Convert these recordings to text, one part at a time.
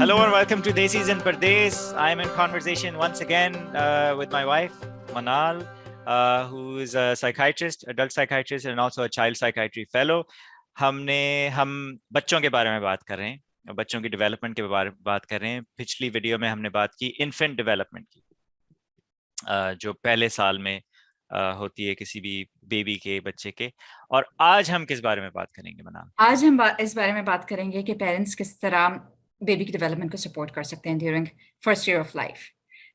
Hello and welcome to Desis and Pardes. I'm in conversation once again with my wife, Manal, who is a psychiatrist, adult psychiatrist, and also a child psychiatry fellow. हम बच्चों के बारे में बात कर रहे हैं, बच्चों की डेवलपमेंट के बारे में बात कर रहे हैं. पिछली वीडियो में हमने बात की इन्फेंट डेवलपमेंट की, जो पहले साल में होती है किसी भी बेबी के, बच्चे के. और आज हम किस बारे में बात करेंगे मनाल? आज हम इस बारे में बात करेंगे कि पेरेंट्स किस तरह बेबी की डेवलपमेंट को सपोर्ट कर सकते हैं during first year of life.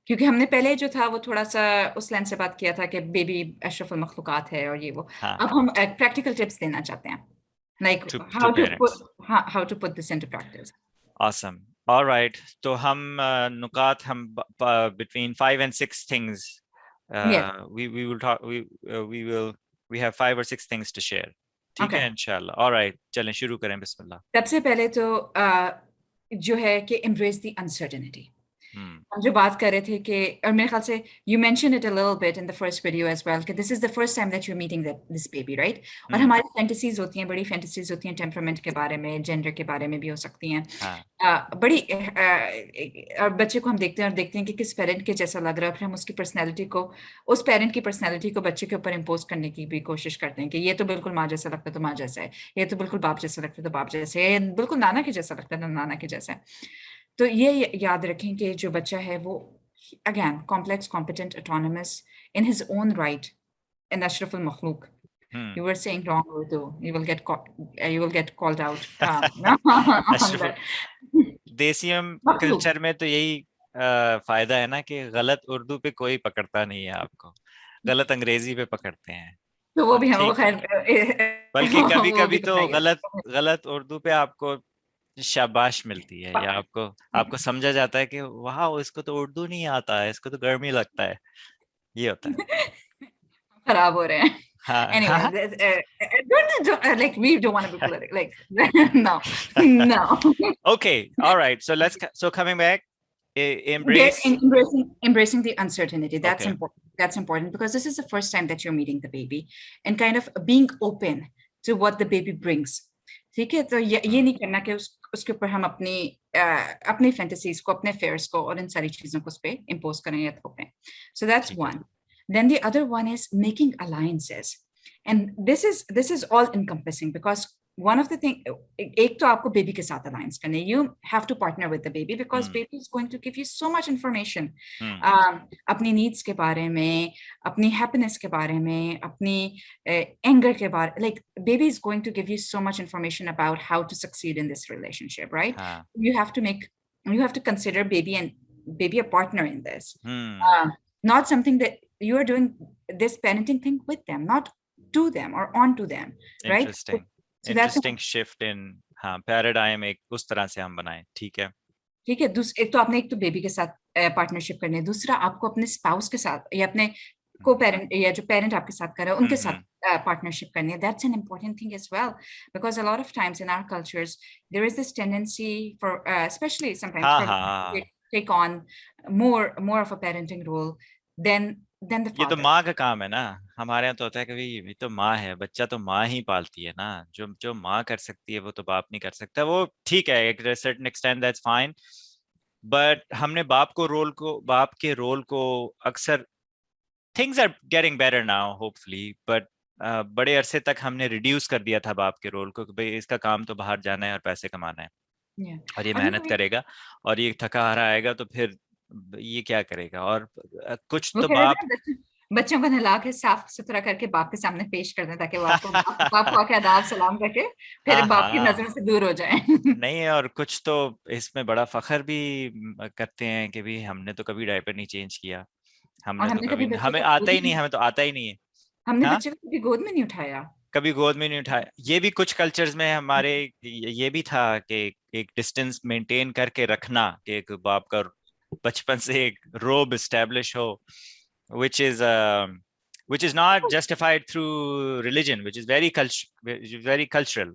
क्योंकि हमने पहले जो था वो थोड़ा सा उस लेंस से बात किया था कि बेबी अशरफुल मखलूकात है और ये वो. हाँ, अब हम प्रैक्टिकल टिप्स देना चाहते हैं, like how to put this into practice. Awesome. All right. तो हम नुकात हम between 5 and 6 things. Yes. We will talk. We have 5 or 6 things to share. ठीक Okay. है इंशाल्लाह. All right. चलें शुरू करें. बिस्मिल्लाह. सबसे पहले तो जो है कि embrace the uncertainty. हम जो बात कर रहे थे कि, और मेरे ख्याल से you mentioned it a little bit in the first video as well, कि this is the first time that you're meeting this baby, right? और हमारी fantasies होती हैं, बड़ी fantasies होती हैं temperament के बारे में, gender के बारे में भी हो सकती हैं. बड़ी और बच्चे को हम देखते हैं और देखते हैं कि किस पेरेंट के जैसा लग रहा है, फिर हम उसकी पर्सनैलिटी को, उस पेरेंट की पर्सनैलिटी को बच्चे के ऊपर इम्पोज करने की भी कोशिश करते हैं कि ये तो बिल्कुल माँ जैसा लगता है तो माँ जैसा है, ये तो बिल्कुल बाप जैसा लगता है तो बाप जैसा है, बिल्कुल नाना के जैसा लगता है तो नाना के जैसा है. तो ये याद रखें कि जो बच्चा है वो again complex, competent, autonomous in his own right, an ashraful makhluq. You were saying wrong Urdu. You will get called out. देसियम कल्चर में तो यही फायदा है ना कि गलत उर्दू पे कोई पकड़ता नहीं है आपको, गलत अंग्रेजी पे पकड़ते हैं. तो वो भी हम खैर बल्कि कभी कभी तो गलत उर्दू पे आपको शाबाश मिलती है, या आपको समझा जाता है कि वाह इसको तो उर्दू नहीं आता है, इसको तो गर्मी लगता है. ये होता है. खराब हो रहे हैं. Anyway, like we don't want to be political. Like no. Okay, all right. So coming back, embracing the uncertainty. That's okay. important. That's important because this is the first time that you're meeting the baby, and kind of being open to what the baby brings. ठीक है, तो ये नहीं करना कि उसके ऊपर हम अपनी फैंटेसीज को, अपने फेयर्स को और इन सारी चीजों को उस पे इम्पोज करें या थोपें. So that's one. Then the other one is making alliances, and this is all encompassing because one of the thing, एक तो आपको बेबी के साथ alliance करने, you have to partner with the baby because baby is going to give you so much information, अपनी needs के बारे में, अपनी happiness के बारे में, अपनी anger के बारे, like baby is going to give you so much information about how to succeed in this relationship, right? You have to consider baby a partner in this, not something that you are doing this parenting thing with them, not to them or onto them, right? Interesting shift in paradigm, एक उस तरह से हम बनाएं. ठीक है. एक तो आपने एक तो बेबी के साथ पार्टनरशिप करनी है, दूसरा आपको अपने स्पाउस के साथ या अपने को-पेरेंट या जो पेरेंट आपके साथ कर रहा है उनके साथ पार्टनरशिप करनी है. That's an important thing as well because a lot of times in our cultures there is this tendency for especially sometimes take on more of a parenting role than the father. ये तो माँ का काम है ना. हमारे यहाँ तो होता है कि ये तो माँ है, बच्चा तो माँ ही पालती है ना, जो माँ कर सकती है वो तो बाप नहीं कर सकता. वो ठीक है, एक certain extent that's fine, but हमने बाप के रोल को अक्सर, things are getting better now hopefully, but बड़े अरसे तक हमने रिड्यूस कर दिया था बाप के रोल को कि भाई इसका काम तो बाहर जाना है और पैसे कमाना है, और ये मेहनत करेगा और ये थका हारा आएगा तो फिर ये क्या करेगा. और कुछ तो बच्चों को नहला के साफ सुथरा करके बाप के सामने पेश कर दें ताकि वो आपको बाप को आके आदाब सलाम करके फिर बाप की नजर से दूर हो जाए. नहीं, और कुछ तो इसमें बड़ा फखर भी करते हैं कि भी हमने तो कभी डायपर नहीं चेंज किया, हमें आता ही नहीं है. हमने बच्चे को कभी गोद में नहीं उठाया. ये भी कुछ कल्चर्स में हमारे ये भी था कि एक डिस्टेंस मेंटेन करके रखना, कि एक बाप का बचपन से एक रोब एस्टैब्लिश हो, which is not justified through religion, which is very cultural.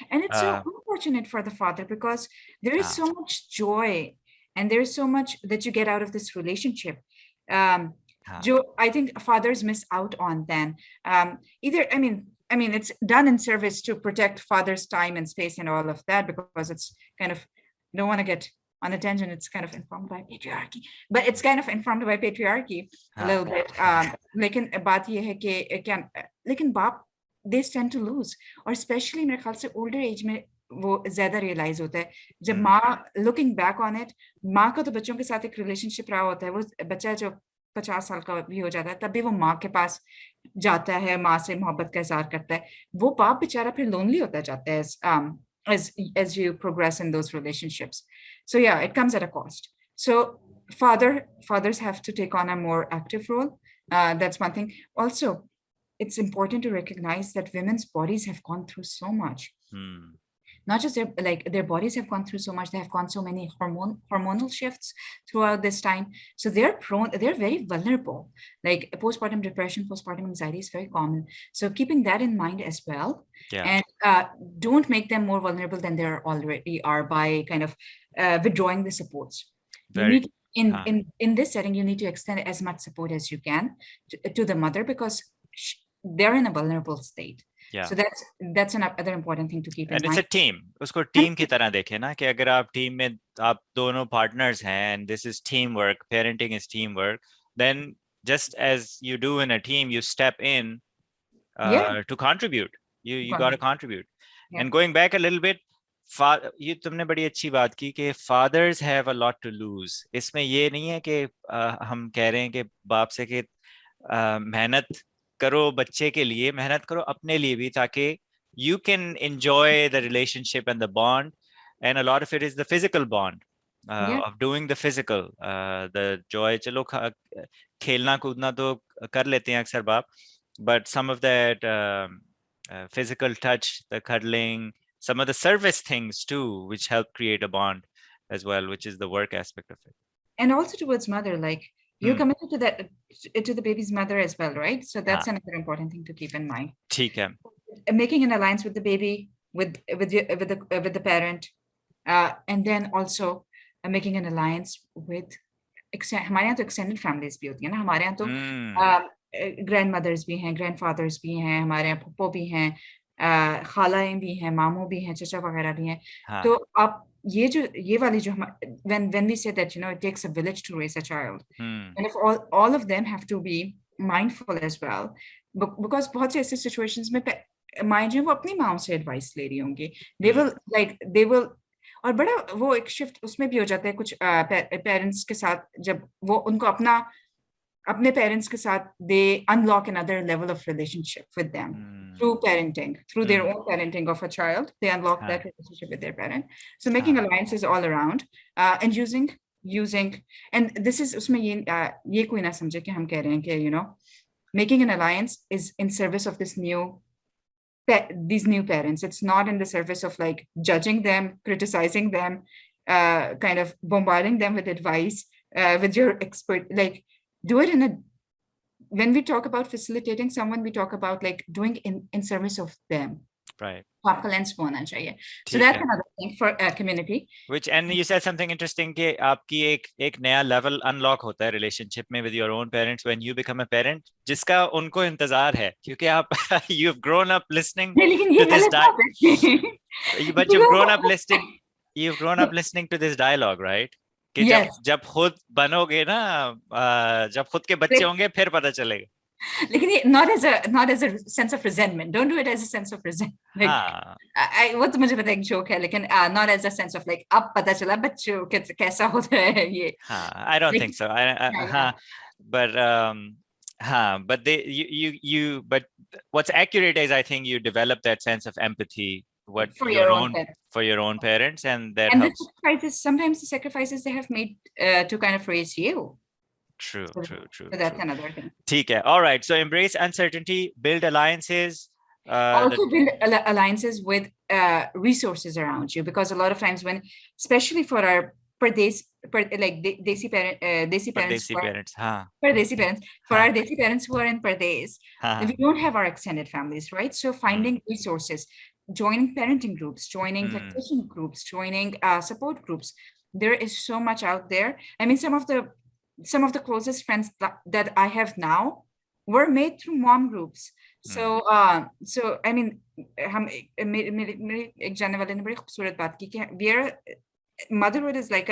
And it's so unfortunate for the father because there is so much joy and there is so much that you get out of this relationship. I think fathers miss out on then. I mean, it's done in service to protect father's time and space and all of that because it's kind of, don't want to get on a tangent, it's kind of informed by patriarchy, but it's kind of informed by patriarchy a हाँ little bit. लेकिन बात ये है कि क्या लेकिन बाप they tend to lose, और especially मेरे ख्याल से older age में वो ज्यादा रियलाइज होता है जब माँ लुकिंग बैक ऑन इट, माँ का तो बच्चों के साथ एक रिलेशनशिप रहा होता है, वो बच्चा जो 50 साल का भी हो जाता है तब भी वो माँ के पास जाता है, माँ से मोहब्बत का इजहार करता है, वो बाप बेचारा फिर लोनली होता जाता है as you progress in those relationships. So yeah, it comes at a cost. So fathers have to take on a more active role. That's one thing. Also, it's important to recognize that women's bodies have gone through so much. Not just their bodies have gone through so much, they have gone so many hormonal shifts throughout this time, so they're very vulnerable. Like postpartum depression, postpartum anxiety is very common, so keeping that in mind as well. And don't make them more vulnerable than they already are by kind of withdrawing the supports. You need in this setting, you need to extend as much support as you can to the mother, because they're in a vulnerable state. So that's another important thing to keep in mind. And it's a team. उसको team की तरह देखें ना, कि अगर आप team में आप दोनों partners हैं, and this is teamwork, parenting is teamwork, then just as you do in a team, you step in to contribute. You got to contribute. And going back a little bit, ये तुमने बड़ी अच्छी बात की कि fathers have a lot to lose. इसमें ये नहीं है कि हम कह रहे हैं कि बाप से कि मेहनत करो बच्चे के लिए, मेहनत करो अपने लिए भी, ताकि you can enjoy the relationship and the bond, and a lot of it is the physical bond of doing the physical, the joy. चलो खेलना कूदना तो कर लेते हैं अक्सर बाप, but some of that physical touch, the cuddling, some of the service things too, which help create a bond as well, which is the work aspect of it. And also towards mother, like you're committed to that, to the baby's mother as well, right? So that's another important thing to keep in mind. ठीक है. Making an alliance with the baby, with the parent, and then also making an alliance with हमारे यहाँ तो extended families भी होती है ना, हमारे यहाँ तो grandmothers भी हैं, grandfathers भी हैं, हमारे यहाँ फूफो भी हैं, खालाएं भी हैं, मामू भी हैं, चचा वगैरह भी हैं. तो आप ये वाली जो when we say that, you know, it takes a village to raise a child, and if all of them have to be mindful as well, because बहुत से ऐसे situations में माएं जो वो अपनी माओं से advice ले रही होंगी, they will और बड़ा वो एक shift उसमें भी हो जाता है कुछ parents के साथ, जब वो उनको अपने parents के साथ they unlock another level of relationship with them through parenting, through their own parenting of a child, they unlock that relationship with their parent. So making alliances all around, and using, and this is उसमें ये कोई ना समझे कि हम कह रहे हैं कि, you know, making an alliance is in service of these new parents. It's not in the service of like judging them, criticizing them, kind of bombarding them with advice, with your expert, like do it in a, when we talk about facilitating someone, we talk about like doing in service of them. Right. आपका lens होना चाहिए. So that's another thing for a community. Which, and you said something interesting कि आपकी एक नया level unlock होता है relationship में with your own parents when you become a parent, जिसका उनको इंतजार है, क्योंकि आप you've grown up listening to this but you've grown up listening to this dialogue, right? कि जब खुद बनोगे ना, जब खुद के बच्चे होंगे फिर पता चलेगा. लेकिन ये not as a sense of resentment. Don't do it as a sense of resentment. वो तो मुझे पता है एक joke है, लेकिन not as a sense of like अब पता चला बच्चों कैसा होता है ये. I don't think so. But but what's accurate is I think you develop that sense of empathy for your own parents, and that helps. Sometimes the sacrifices they have made to kind of raise you. True. So that's another thing. ठीक है. All right. So embrace uncertainty, build alliances. Also build alliances with resources around you, because a lot of times when, especially for our Desi parents, for our Desi parents who are in Pardes, we don't have our extended families, right? So finding resources, joining parenting groups, joining lactation groups, joining support groups. There is so much out there. I mean, some of the closest friends that I have now were made through mom groups. So I mean, हम मेरे एक जानने वाले ने बड़ी खूबसूरत बात की कि we are motherhood is like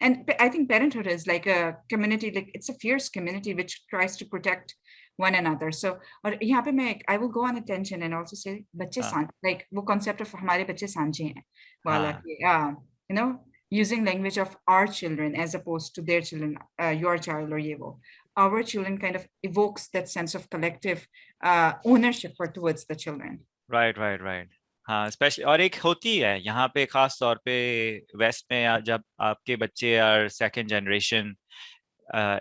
and I think parenthood is like a community, like it's a fierce community which tries to protect one another. So और यहाँ पे मैं I will go on a tangent and also say बच्चे हाँ सांझ, like वो concept of हमारे बच्चे सांझे हैं वाला हाँ कि you know, using language of our children as opposed to their children, your child or ये वो, our children kind of evokes that sense of collective ownership for towards the children. Right हाँ स्पेशली और एक होती है यहाँ पे खास तौर पे वेस्ट में जब आपके बच्चे are second generation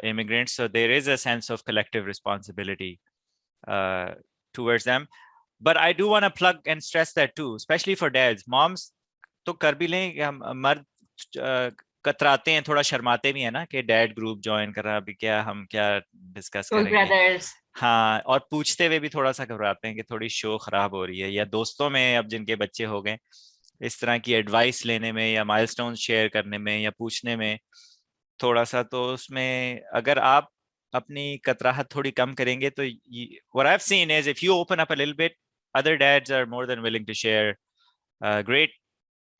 immigrants, so there is a sense of collective responsibility towards them. But I do want to plug and stress that too, especially for dads. Moms तो कर भी लें कि हम मर्द कतराते हैं, थोड़ा शर्माते भी हैं ना कि डैड ग्रुप ज्वाइन कर रहा, अभी क्या हम क्या डिस्कस Soul करेंगे। brothers. हाँ, और पूछते हुए भी थोड़ा सा घबराते हैं कि थोड़ी शो खराब हो रही है, या दोस्तों में अब जिनके बच्चे हो गए इस तरह की एडवाइस लेने में या माइलस्टोन शेयर करने में या पूछने में थोड़ा सा, तो उसमें अगर आप अपनी कतराहट थोड़ी कम करेंगे तो what I've seen is if you open up a little bit, other dads are more than willing to share great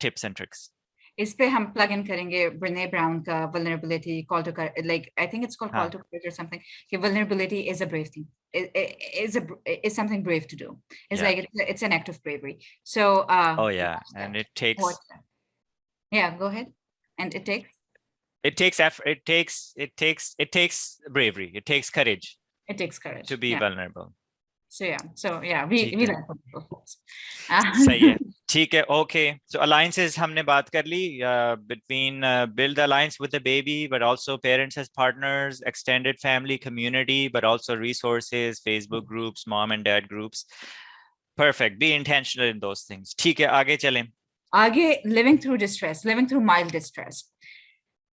tips and tricks. इस पे हम plug in करेंगे Brene Brown का vulnerability call to like I think it's called call हाँ, to courage or something. कि vulnerability is a brave thing. Is something brave to do. It's yeah. like it's an act of bravery. So Oh yeah, and it takes what? Yeah, go ahead. And it takes effort, it takes bravery, it takes courage courage to be vulnerable. So yeah, we learn from people, folks. सही है, ठीक है, okay. So alliances हमने बात कर ली, between build alliance with the baby, but also parents as partners, extended family community, but also resources, Facebook groups, mom and dad groups. Perfect. Be intentional in those things. ठीक है, आगे चलें. आगे living through distress, living through mild distress.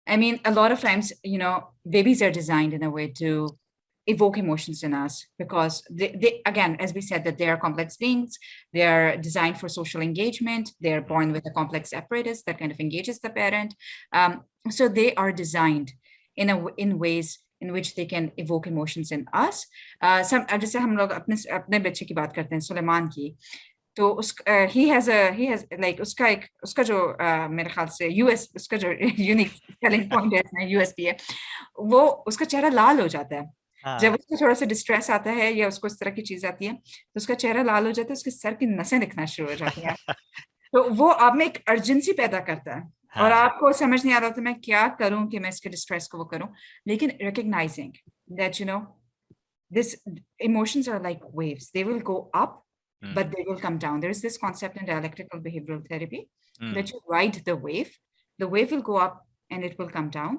I mean, a lot of times, you know, babies are designed in a way to evoke emotions in us because they again, as we said, that they are complex beings. They are designed for social engagement. They are born with a complex apparatus that kind of engages the parent. So they are designed in ways in which they can evoke emotions in us. Some जैसे हम लोग अपने बच्चे की बात करते हैं, सुलेमान की, तो he has like उसका जो मेरे ख्याल से US उसका जो यूनिक सेलिंग पॉइंट है इसमें USP है, वो उसका चेहरा लाल हो जाता है जब उसको थोड़ा सा डिस्ट्रेस आता है या उसको इस तरह की चीज आती है, तो उसका चेहरा लाल हो जाता है, उसके सर की नसें दिखना शुरू हो जाती हैं। तो वो आप में एक अर्जेंसी पैदा करता है और आपको समझ नहीं आ रहा था मैं क्या करूं कि मैं इसके डिस्ट्रेस को वो करूं, लेकिन recognising that you know this emotions are like waves, they will go up but they will come down. There is this concept in dialectical behavioral therapy that you ride the wave will go up and it will come down.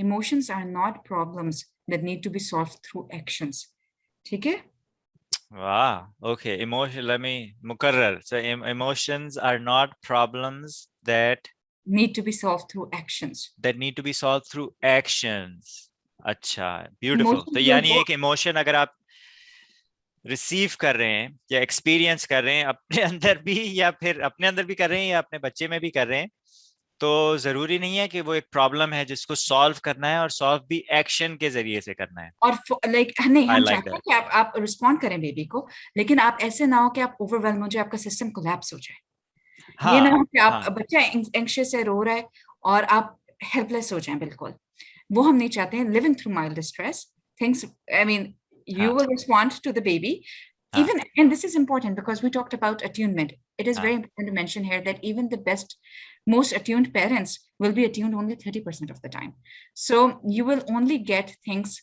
Emotions are not problems that need to be solved through actions. ठीक है? Wow. Okay. Let me mukarrar. So emotions are not problems that need to be solved through actions. अच्छा, beautiful. तो यानी एक emotion अगर आप receive कर रहे हैं या एक्सपीरियंस कर रहे हैं अपने अंदर भी, या फिर अपने अंदर भी कर रहे हैं या अपने बच्चे में भी कर रहे हैं, तो जरूरी नहीं है कि वो एक प्रॉब्लम है जिसको सॉल्व करना है, और सॉल्व भी एक्शन के जरिए से करना है। और लाइक नहीं, हम चाहते हैं कि आप रिस्पॉन्ड करें बेबी को, लेकिन आप ऐसे ना हो कि आप ओवरवेल्म हो जाए, आपका सिस्टम कोलैप्स हो जाए। ये ना हो कि आप बच्चा एंग्शियस है, रो रहा है और आप हेल्पलेस हो जाएं, बिल्कुल वो हम नहीं चाहते हैं। Living through mild distress things, I mean you will respond to the baby. Even, and this is important because we talked about attunement. It is very important to mention here that even the most attuned parents will be attuned only 30% of the time. So you will only get things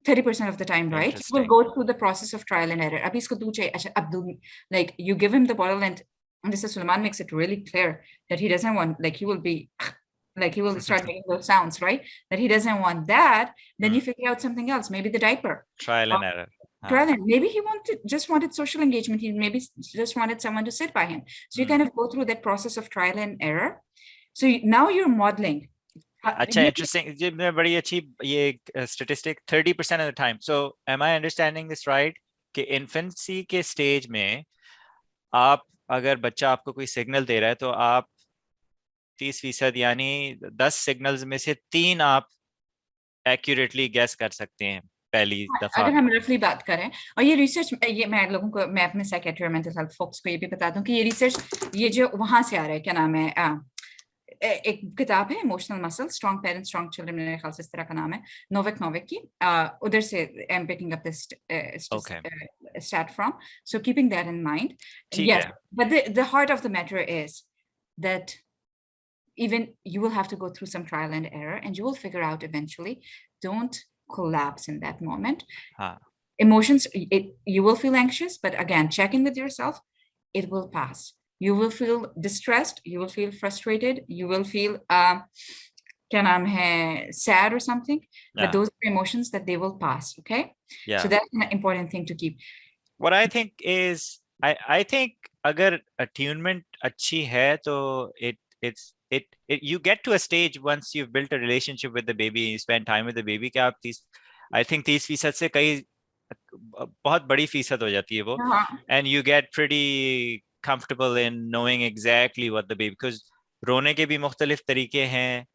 30% of the time right. You will go through the process of trial and error. Abhi isko do chahiye, like you give him the bottle, and Mr. Sulaiman makes it really clear that he doesn't want, like he will be like he will start making those sounds, right? That he doesn't want that. Then you figure out something else, maybe the diaper. Trial and error. Trial and maybe he just wanted social engagement. He maybe just wanted someone to sit by him. So you kind of go through that process of trial and error. So now you're modeling. अच्छा, interesting. ये बड़ी अच्छी ये statistic 30% of the time. So am I understanding this right? कि infancy के stage में आप अगर बच्चा आपको कोई सिग्नल दे रहा है तो आप 30% यानी 10 सिग्नल्स में से 3 आप एक्यूरेटली गेस कर सकते हैं पहली दफा। अगर हम रफली बात करें, और ये रिसर्च, ये मैं लोगों को, मैं अपने साइकियाट्री और मेंटल हेल्थ फोक्स को ये भी बता दूं कि ये रिसर्च ये जो वहां से आ रहा है, क्या नाम है, एक किताब है emotional muscle strong parents strong children, मेरे ख्याल से इस तरह का नाम है, नोवेक नोवेक की, उधर से I am picking up this Okay. stat from. So keeping that in mind, ठीक yes, है. but the heart of the matter is that even you will have to go through some trial and error and you will figure out eventually. Don't collapse in that moment. हाँ. Emotions, you will feel anxious, but again, check in with yourself. It will pass. You will feel distressed, you will feel frustrated, you will feel क्या नाम है, sad or something, but Yeah. those are emotions that they will pass. Okay, Yeah. so that's an important thing to keep. What I think is, I think अगर attunement अच्छी है तो you get to a stage once you've built a relationship with the baby, you spend time with the baby, कि आप 30% से कई बहुत बड़ी फीसद हो जाती है वो, and you get pretty comfortable in knowing exactly what the baby, because रोने के भी मुख्तलिफ तरीके हैं,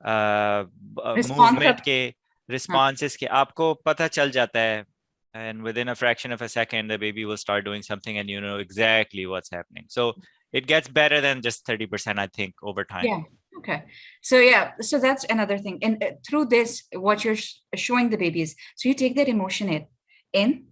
मूवमेंट के, responses के, आपको पता चल जाता है, and within a fraction of a second the baby will start doing something and you know exactly what's happening. So it gets better than just 30%, I think, over time. Yeah. Okay. So yeah, so that's another thing. And through this, what you're showing the babies, so you take that emotion in.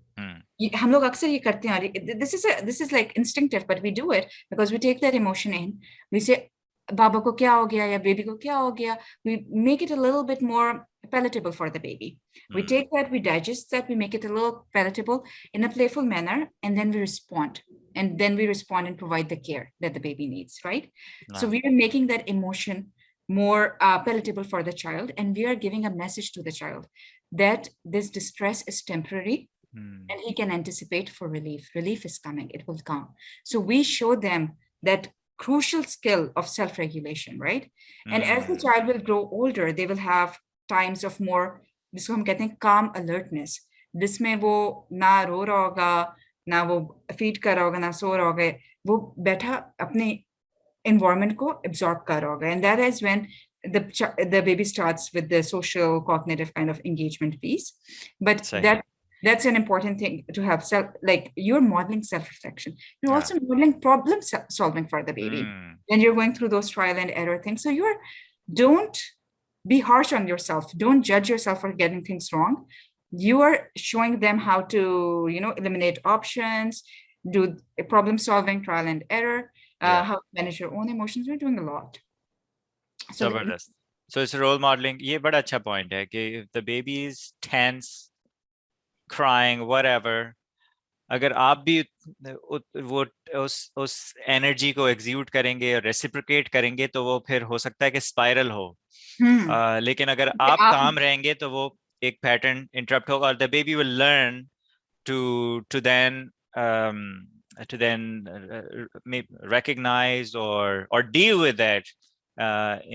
हम लोग अक्सर ये करते हैं, this is like instinctive, but we do it because we take that emotion in. We say, बाबा को क्या हो गया या baby को क्या हो गया. We make it a little bit more palatable for the baby. We take that, we digest that, we make it a little palatable in a playful manner, and then we respond. And then we respond and provide the care that the baby needs, right? So we are making that emotion more palatable for the child, and we are giving a message to the child that this distress is temporary, and he can anticipate for relief. Relief is coming, it will come. So we show them that crucial skill of self-regulation, right? And as the child will grow older, they will have times of more, जिसको हम कहते हैं calm alertness, जिसमें वो ना रो रहा होगा, ना वो फीड कर रहा होगा, ना सो रहा होगा, वो बैठा अपने environment को absorb कर रहा होगा. And that is when the baby starts with the social cognitive kind of engagement piece. But that's an important thing to have. Like you're modeling self-reflection, you're also modeling problem solving for the baby when you're going through those trial and error things. So don't be harsh on yourself, don't judge yourself for getting things wrong. You are showing them how to, you know, eliminate options, do problem solving, trial and error, how to manage your own emotions. We're doing a lot. So it's role modeling. ये बड़ा अच्छा point है कि if the baby is tense, crying, whatever, अगर आप भी वो उस एनर्जी को एग्जीक्यूट करेंगे और रेसिप्रोकेट करेंगे तो वो फिर हो सकता है कि स्पाइरल हो. लेकिन अगर आप काम रहेंगे तो वो एक पैटर्न इंटरप्ट होगा और the baby will learn to then recognize or deal with that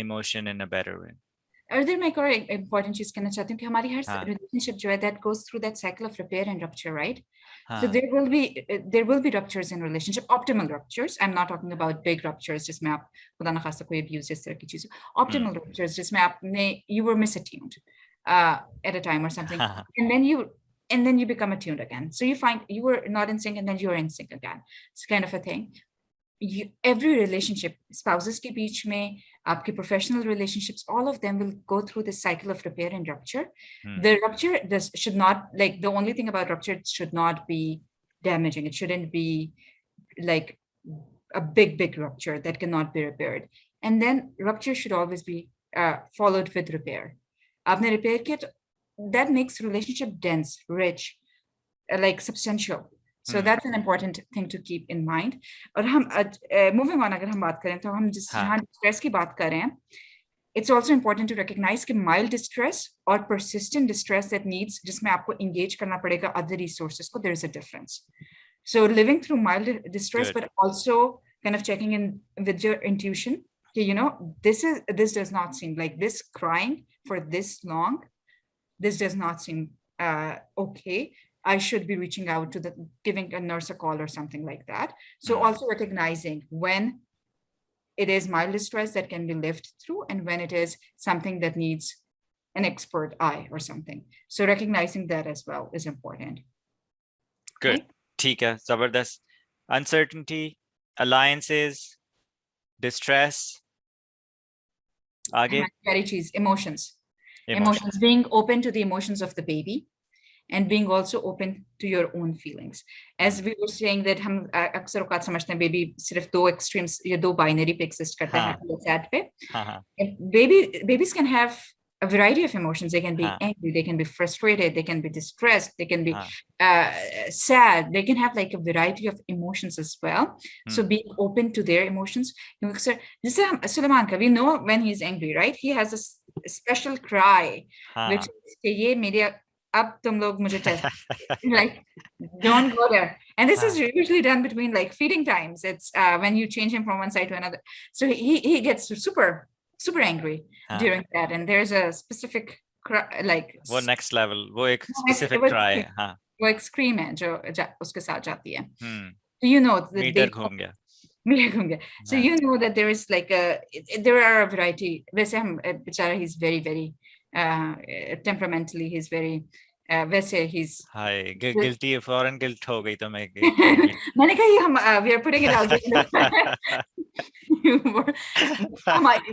emotion in a better way. अर्दर मैं एक और important चीज कहना चाहती हूँ कि हमारी हर relationship जो है that goes through that cycle of repair and rupture, right? So there will be ruptures in relationship, optimal ruptures. I'm not talking about big ruptures जिसमें आप खुदा न खास्ता कोई abuse इस तरह की चीज. Optimal ruptures जिसमें आपने you were misattuned at a time or something, and then you become attuned again. So you find you were not in sync and then you're in sync again. It's kind of a thing. Every relationship, spouses के बीच में, आपके professional relationships, all of them will go through this cycle of repair and rupture. The rupture should not, like, the only thing about rupture, it should not be damaging. It shouldn't be like a big rupture that cannot be repaired. And then rupture should always be followed with repair. आपने repair किया, that makes relationship dense, rich, like substantial. So that's an important thing to keep in mind. और हम moving on, अगर हम बात करें तो हम जिस जहाँ stress की बात कर रहे हैं, it's also important to recognize कि mild distress or persistent distress that needs, जिसमें आपको engage करना पड़ेगा other resources को, there is a difference. So living through mild distress, but also kind of checking in with your intuition, okay, you know, this does not seem like this crying for this long. This does not seem okay. I should be reaching out to giving a nurse a call or something like that. So also recognizing when it is mild distress that can be lived through and when it is something that needs an expert eye or something. So recognizing that as well is important. Good. Okay? ठीक है, जबरदस्त. Uncertainty, alliances, distress, आगे emotions. emotions. Being open to the emotions of the baby and being also open to your own feelings. As we were saying that हम अक्सर औकात समझते हैं baby सिर्फ दो extremes या दो binary पे exist करते हैं, happy or sad पे. Babies can have a variety of emotions. They can be angry, they can be frustrated, they can be distressed, they can be sad, they can have like a variety of emotions as well. So being open to their emotions. Suleiman, we know when he's angry, right? He has a special cry, which is ye mere ab tum log mujhe test. Like, don't go there. And this is usually done between like feeding times. It's when you change him from one side to another. So he gets super angry during that, and there's a specific like वो next level, वो एक specific cry है. हाँ, वो एक scream है जो उसके साथ जाती है. So you know that meter घूम गया. So you know that there is like there are a variety. वैसे हम बेचारा he's very temperamentally, he's very वैसे he's हाय guilty, foreign guilt हो गई तो मैं मैंने कहा ये हम we are putting it out there.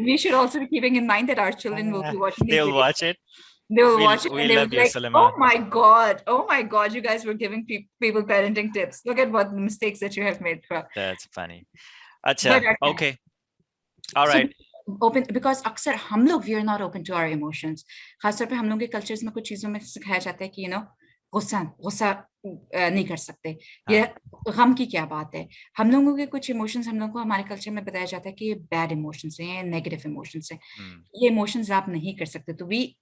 We should also be keeping in mind that our children will be watching these they'll videos. watch it. They will watch it we and they will love be you, like, Suleiman. oh my god, you guys were giving people parenting tips. Look at what mistakes that you have made. That's funny. Acha, okay. All right. So, open, because अक्सर हम लोग we are not open to our emotions. खासतौर पे हम लोग के cultures में कुछ चीजों में सिखाया जाता है कि गुस्सा नहीं कर सकते. ये गम की क्या बात है. हम लोगों के कुछ इमोशंस हम लोगों को हमारे कल्चर में बताया जाता है कि ये बैड इमोशंस हैं, ये नेगेटिव इमोशंस हैं. ये इमोशंस आप नहीं कर सकते. तो we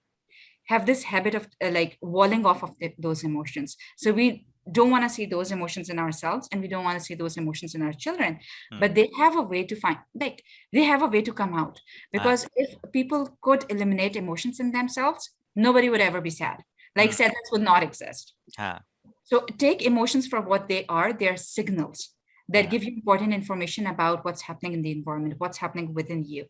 have this habit of like walling off of those emotions. So we don't want to see those emotions in ourselves, and we don't want to see those emotions in our children. But they have a way to they have a way to come out. Because if people could eliminate emotions in themselves, nobody would ever be sad. Like sadness would not exist. So take emotions for what they are. They're signals that give you important information about what's happening in the environment, what's happening within you.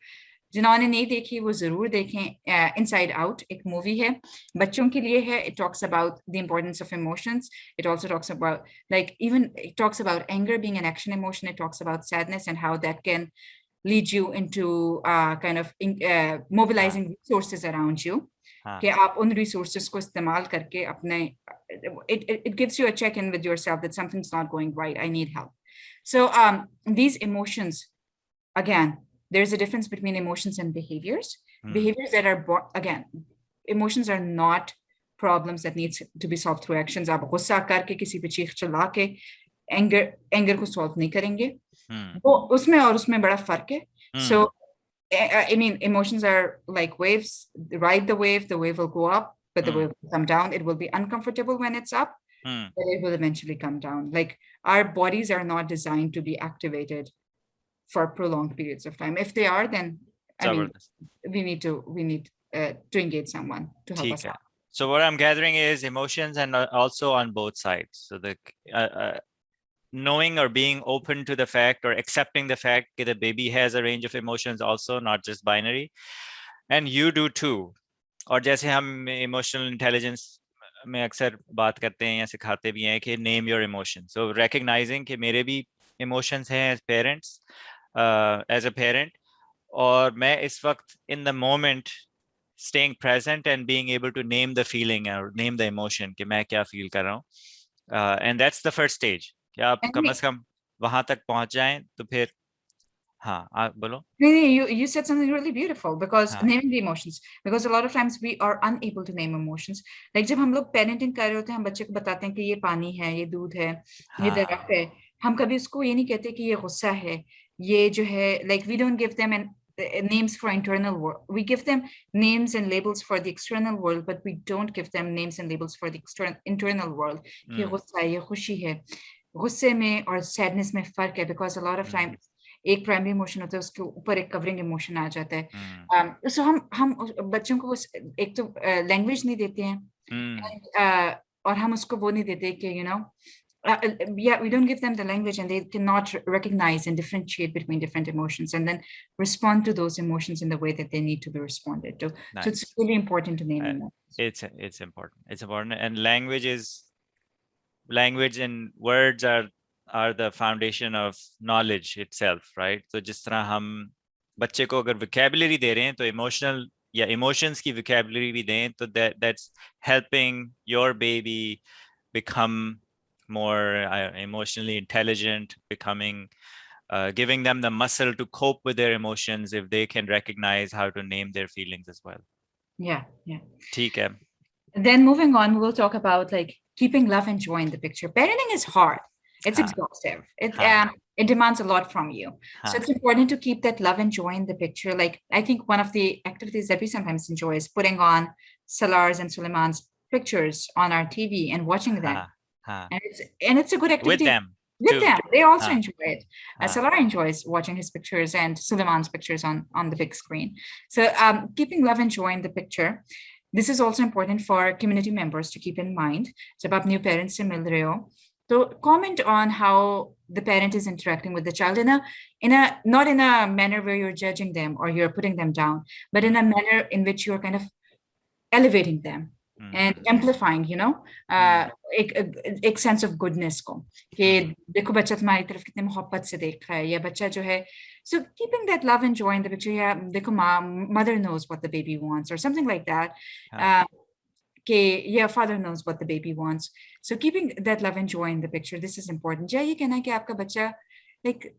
जिन्होंने नहीं देखी वो जरूर देखें. Inside out एक movie है, बच्चों के लिए है. It talks about the importance of emotions. It also talks about like even it talks about anger being an action emotion. It talks about sadness and how that can lead you into kind of mobilizing resources around you. कि आप उन resources को इस्तेमाल करके अपने it gives you a check in with yourself that something's not going right. I need help. So these emotions, again, there's a difference between emotions and behaviors. Behaviors that are again, emotions are not problems that needs to be solved through actions. आप गुस्सा करके किसी पे चीख चिल्ला के anger को solve नहीं करेंगे. वो उसमें और उसमें बड़ा फर्क है. So I mean, emotions are like waves. Ride the wave will go up, but the wave will come down. It will be uncomfortable when it's up, but it will eventually come down. Like our bodies are not designed to be activated for prolonged periods of time. If they are, then I mean, we need to engage someone to help us out. So what I'm gathering is emotions, and also on both sides. So the knowing or being open to the fact or accepting the fact that the baby has a range of emotions also, not just binary, and you do too. और जैसे हम emotional intelligence में अक्सर बात करते हैं या सिखाते भी हैं कि name your emotions. So recognizing कि मेरे भी emotions हैं as a parent, और मैं इस वक्त in the moment staying present and being able to name the feeling or name the emotion कि मैं क्या feel कर रहा हूँ. And that's the first stage. कि आप कम से कम वहां तक पहुंच जाएं तो फिर आप बोलो. You said something really beautiful, because naming the emotions, because a lot of times we are unable to name emotions. Like जब हम लोग parenting कर रहे होते हैं, हम बच्चे को बताते हैं कि ये पानी है, ये दूध है, ये दरख्त है. हम कभी उसको ये नहीं कहते कि ये गुस्सा है, ये जो है. Like we don't give them names for internal world. We give them names and labels for the external world, but we don't give them names and labels for the internal world. कि गुस्सा है, ये खुशी है. गुस्से में और sadness में फर्क है, because a lot of times एक प्राइमरी इमोशन होता है, उसके ऊपर एक कवरिंग इमोशन आ जाता है. सो हम बच्चों को एक तो लैंग्वेज नहीं देते हैं, और हम उसको वो नहीं देते कि we don't give them the language, and they cannot recognize and differentiate between different emotions and then respond to those emotions in the way that they need to be responded to. Nice. So it's really important to name them. It's important, and language and words are the foundation of knowledge itself, right? So जिस तरह हम बच्चे को अगर vocabulary दे रहे हैं तो emotional या emotions की vocabulary भी दें तो that's helping your baby become more emotionally intelligent, becoming giving them the muscle to cope with their emotions if they can recognize how to name their feelings as well. Yeah, yeah. ठीक है. Then moving on, we'll talk about like keeping love and joy in the picture. Parenting is hard. It's हाँ, exhaustive. हाँ, It demands a lot from you. So हाँ, it's important to keep that love and joy in the picture. Like I think one of the activities that we sometimes enjoy is putting on Salar's and Suleiman's pictures on our TV and watching them. हाँ, हाँ. And it's a good With activity them with too. them. They also हाँ, enjoy it. हाँ, Salar enjoys watching his pictures and Suleiman's pictures on the big screen. So keeping love and joy in the picture. This is also important for community members to keep in mind. जब आप new parents से मिल रहे हो, तो comment on how the parent is interacting with the child not in a manner where you're judging them or you're putting them down, but in a manner in which you're kind of elevating them and amplifying, एक sense of goodness को कि देखो बच्चा तुम्हारी तरफ कितने मोहब्बत से देख रहा है या बच्चा जो है. So keeping that love and joy in the picture, yeah, देखो mother knows what the baby wants or something like that. Yeah, father knows what the baby wants. So keeping that love and joy in the picture, this is important. या ये कहना है कि आपका बच्चा like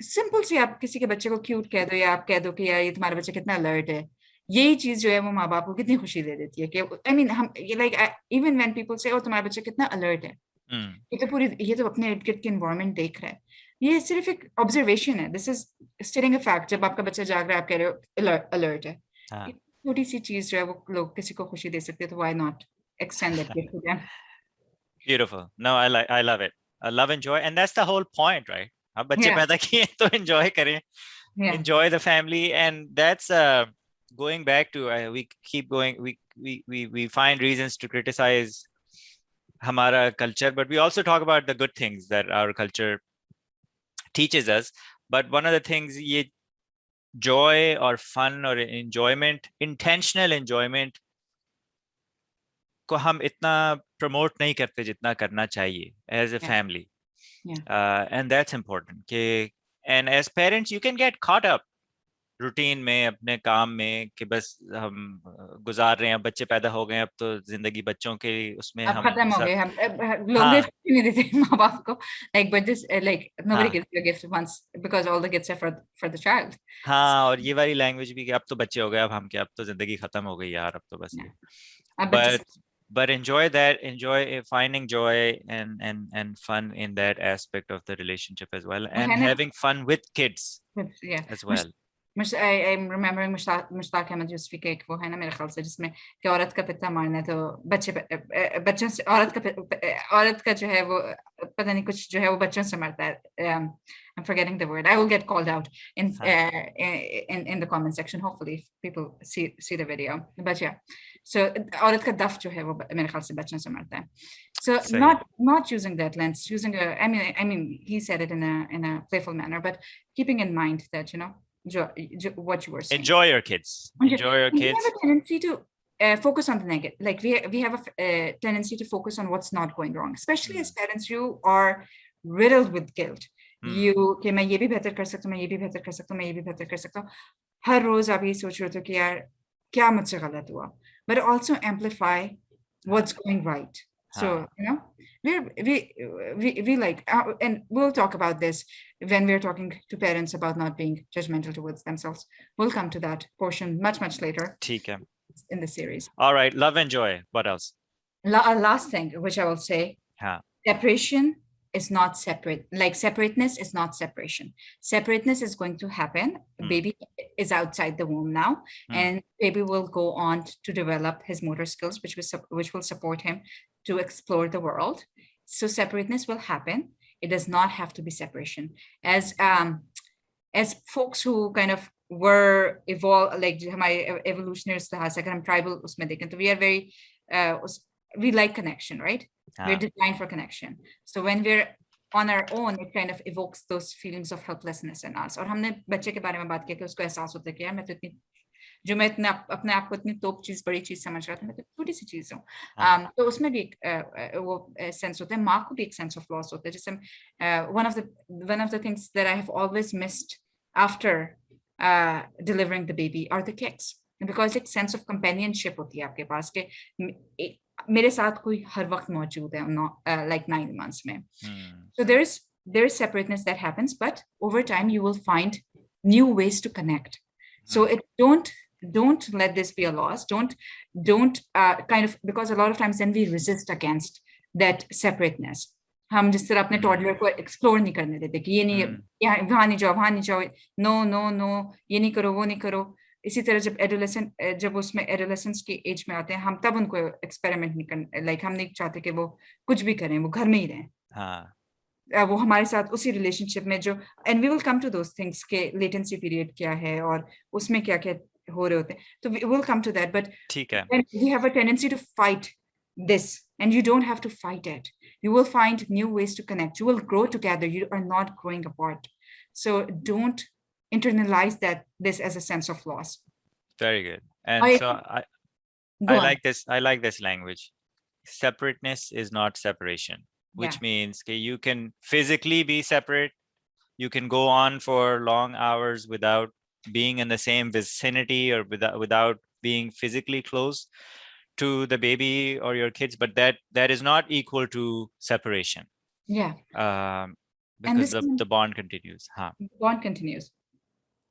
simple से आप किसी के बच्चे को cute कह दो या आप कह दो कि यार ये तुम्हारा बच्चा कितना alert है, यही चीज जो है वो माँ बाप को कितनी खुशी दे देती है कि I mean हम like even when people say, oh तुम्हारा बच्चा कितना alert है, ये तो अपने इर्द गिर्द के environment देख रहा है, ये सिर्फ एक observation है. This is stating a fact. जब आपका बच्चा जाग रहा है आप कह रहे हो alert है, छोटी सी चीज जो है वो लोग किसी को खुशी दे सकते हैं, तो why not extend that gift to them? Beautiful. No, I love it. I love and joy, and that's the whole point, right? अब बच्चे पैदा किए तो enjoy करें, enjoy the family, and that's going back to we keep going. We find reasons to criticize हमारा culture, but we also talk about the good things that our culture teaches us. But one of the things, ये joy or fun or enjoyment, intentional enjoyment को हम इतना promote नहीं करते जितना करना चाहिए as a family. And that's important कि and as parents you can get caught up routine में अपने काम में कि बस हम गुजार रहे हैं, बच्चे पैदा हो गए, अब तो जिंदगी बच्चों के उसमें अब हम खत्म हो गए, हम लोग गिफ्ट नहीं देते माँ बाप को, like nobody gives you a gift once because all the gifts are for the child. हाँ, और ये वाली लैंग्वेज भी कि अब तो बच्चे हो गए, अब हम क्या, अब तो जिंदगी खत्म हो गई यार, अब तो बस but enjoy that, enjoy finding joy and fun in that aspect of the relationship as well, and having fun with kids as well. I'm remembering Mushtaq Ahmad Yusufi के एक वो है ना मेरे ख्याल से, जिसमें कि औरत का पिता मारना है तो बच्चों से औरत का जो है वो पता नहीं कुछ जो है वो बच्चों से मरता है. I'm forgetting the word. I will get called out in the comment section. Hopefully, if people see the video. But yeah, so औरत का दफ जो है वो मेरे ख्याल से बच्चों से मरता है. So not using that lens, using I mean he said it in a playful manner, but keeping in mind that what you were saying. Enjoy your kids. Enjoy your kids. We have a tendency to focus on the negative. Like we have a tendency to focus on what's not going wrong. Especially as parents, you are riddled with guilt. कि मैं ये भी बेहतर कर सकता हूँ, मैं ये भी बेहतर कर सकता हूँ, मैं ये भी बेहतर कर सकता हूँ. हर रोज आप ये सोच रहे हो कि यार क्या मुझसे गलत हुआ. But also amplify what's going right. So we like, and we'll talk about this when we're talking to parents about not being judgmental towards themselves. We'll come to that portion much later in the series. All right, love and joy. What else? Last thing which I will say, separation is not separate. Like separateness is not separation. Separateness is going to happen. Baby is outside the womb now, and baby will go on to develop his motor skills, which will support him to explore the world. So separateness will happen. It does not have to be separation. As folks who kind of were evolved, like हमारे evolutionary लिहाज से अगर हम tribal उसमें देखें तो we are very we like connection, right? We're designed for connection. So when we're on our own, it kind of evokes those feelings of helplessness in us. और हमने बच्चे के बारे में बात किया कि उसको एहसास होता है कि यार मैं तो इतनी जो मैं इतना अपने आप को इतनी तोप चीज बड़ी चीज समझ रहा था, मैं तो छोटी सी चीज हूँ. तो उसमें भी वो सेंस होता है. माँ को भी एक सेंस ऑफ लॉस होता है. जैसे one of the things that I have always missed after delivering the baby are the kicks. Because एक sense of companionship होती है आपके पास के मेरे साथ कोई हर वक्त मौजूद है like 9 months में. So there's separateness that happens, but over time you will find new ways to connect. So don't let this be a loss. Don't kind of, because a lot of times then we resist against that separateness. हम जिस तरह अपने toddler को explore नहीं करने देते कि ये नहीं, वहां नहीं जाओ, नो, ये नहीं करो, वो नहीं करो. इसी तरह जब उसमें एडोलेसेंस की एज में आते हैं, हम तब उनको एक्सपेरिमेंट नहीं करने, लाइक हम नहीं चाहते कि वो कुछ भी करें, वो घर में ही रहें. वो हमारे साथ उसी रिलेशनशिप में जो, and we will come to those things के लेटेंसी पीरियड क्या है और उसमें क्या क्या हो रहे होते हैं, तो we will come to that. But ठीक है, we have a tendency to fight this, and you don't have to fight it. You will find new ways to connect. You will grow together. You are not growing apart. So don't internalize this as a sense of loss. Very good. And I like this language. Separateness is not separation, which means that you can physically be separate. You can go on for long hours without being in the same vicinity or without being physically close to the baby or your kids, but that is not equal to separation. Because the bond continues. Bond continues.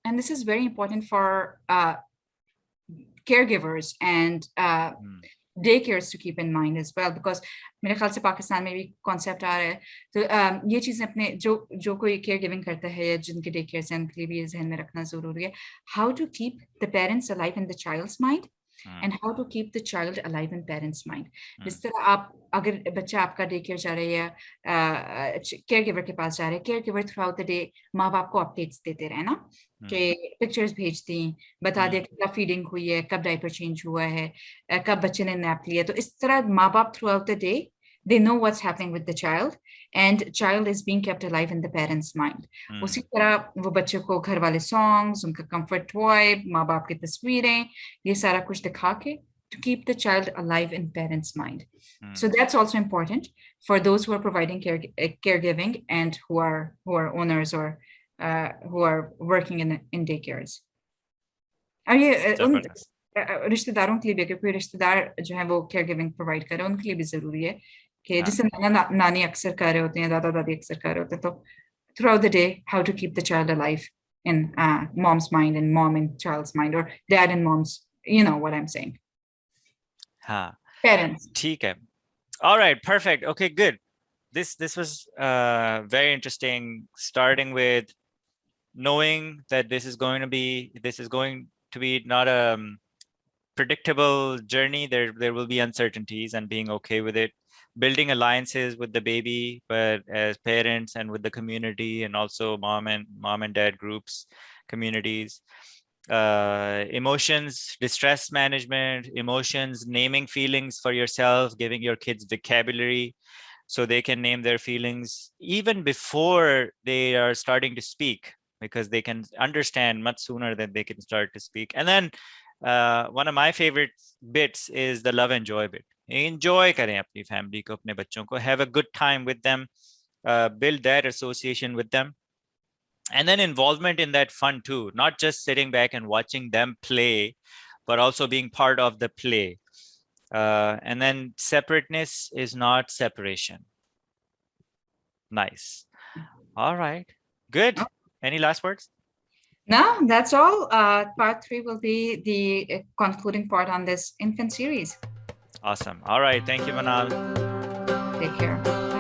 And this is very important for caregivers and daycares to keep in mind as well, because मेरे ख्याल से पाकिस्तान में भी concept आ रहा है, तो ये चीजें अपने जो कोई केयर गिविंग करता है या जिनके डे केयर्स हैं उनके लिए भी ध्यान में रखना जरूरी है. How to keep the parents alive in the child's mind and how to keep the child alive in parents' mind. जिस तरह आप, अगर बच्चा आपका डे केयर जा रहा है या केयर गिवर के पास जा रहा है, care giver through out the day माँ बाप को अपडेट्स देते रहे ना, कि पिक्चर्स भेज दी, बता दिया कब फीडिंग हुई है, कब डायपर चेंज हुआ है, कब बच्चे ने नैप लिया. तो इस तरह माँ बाप through out the day they know what's happening with the child, and child is being kept alive in the parents' mind. उसी तरह वो बच्चे को घर वाले songs, उनका comfort toy, माँ बाप की तस्वीरें, ये सारा कुछ दिखा के to keep the child alive in parents' mind. So that's also important for those who are providing caregiving and who are owners or who are working in daycares. रिश्तेदारों के लिए भी, अगर कोई रिश्तेदार जो है वो केयर गिविंग प्रोवाइड करे, उनके लिए भी जरूरी है कि जिसे नानी अक्सर कर रहे होते हैं, दादा दादी अक्सर कर रहे होते हैं, तो throughout the day how to keep the child alive in mom's mind and mom in child's mind, or dad and mom's, you know what I'm saying. Parents. ठीक है. All right, perfect. Okay, good. This was very interesting, starting with knowing that this is going to be not a predictable journey. There will be uncertainties, and being okay with it, building alliances with the baby, but as parents and with the community, and also mom and dad groups, communities, emotions, distress management, emotions, naming feelings for yourself, giving your kids vocabulary so they can name their feelings even before they are starting to speak, because they can understand much sooner than they can start to speak. And then one of my favorite bits is the love and joy bit. Enjoy करें अपनी family को, अपने बच्चों को, have a good time with them, build that association with them, and then involvement in that fun too, not just sitting back and watching them play, but also being part of the play. And then separateness is not separation. Nice. All right, good. Any last words? No, that's all. Part 3 will be the concluding part on this infant series. Awesome. All right. Thank you, Manal. Take care.